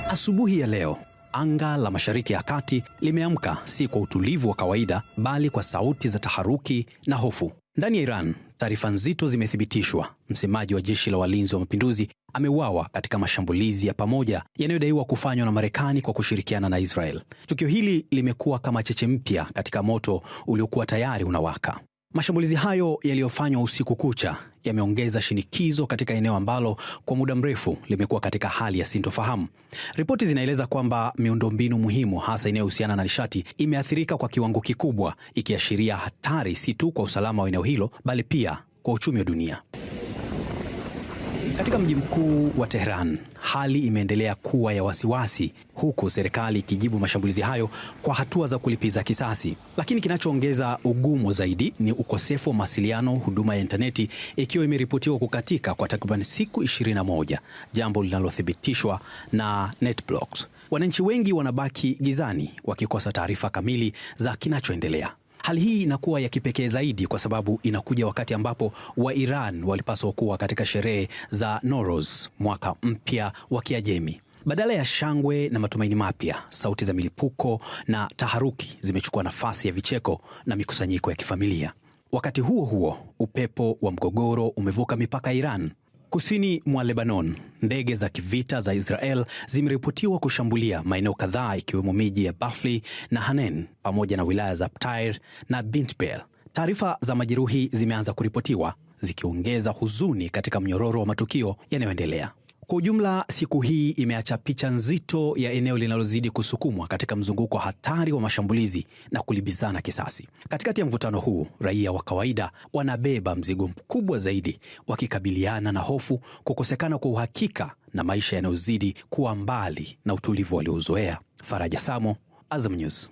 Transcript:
Asubuhi ya leo, anga la Mashariki ya Kati limeamka si kwa utulivu wa kawaida, bali kwa sauti za taharuki na hofu. Ndani ya Iran, taarifa nzito zimethibitishwa. Msemaji wa jeshi la walinzi wa mapinduzi ameuawa katika mashambulizi ya pamoja yanayodaiwa kufanywa na Marekani kwa kushirikiana na Israel. Tukio hili limekuwa kama cheche mpya katika moto uliokuwa tayari unawaka. Mashambulizi hayo yaliyofanywa usiku kucha yameongeza shinikizo katika eneo ambalo kwa muda mrefu limekuwa katika hali ya sintofahamu. Ripoti zinaeleza kwamba miundombinu muhimu, hasa inayohusiana na nishati, imeathirika kwa kiwango kikubwa, ikiashiria hatari si tu kwa usalama wa eneo hilo, bali pia kwa uchumi wa dunia. Katika mji mkuu wa Tehran, hali imeendelea kuwa ya wasiwasi, huku serikali ikijibu mashambulizi hayo kwa hatua za kulipiza kisasi. Lakini kinachoongeza ugumu zaidi ni ukosefu wa mawasiliano, huduma ya intaneti ikiwa imeripotiwa kukatika kwa takriban siku 21, jambo linalothibitishwa na NetBlocks. Wananchi wengi wanabaki gizani wakikosa taarifa kamili za kinachoendelea. Hali hii inakuwa ya kipekee zaidi kwa sababu inakuja wakati ambapo wa Iran walipaswa kuwa katika sherehe za Nowruz, mwaka mpya wa Kiajemi. Badala ya shangwe na matumaini mapya, sauti za milipuko na taharuki zimechukua nafasi ya vicheko na mikusanyiko ya kifamilia. Wakati huo huo, upepo wa mgogoro umevuka mipaka ya Iran. Kusini mwa Lebanon, ndege za kivita za Israel zimeripotiwa kushambulia maeneo kadhaa ikiwemo miji ya Bafli na Hanen pamoja na wilaya za Ptyr na Bintbel. Taarifa za majeruhi zimeanza kuripotiwa, zikiongeza huzuni katika mnyororo wa matukio yanayoendelea. Kwa ujumla, siku hii imeacha picha nzito ya eneo linalozidi kusukumwa katika mzunguko hatari wa mashambulizi na kulibizana kisasi. Katikati ya mvutano huu, raia wa kawaida wanabeba mzigo mkubwa zaidi, wakikabiliana na hofu, kukosekana kwa uhakika na maisha yanayozidi kuwa mbali na utulivu waliozoea. Faraja Samo, Azam News.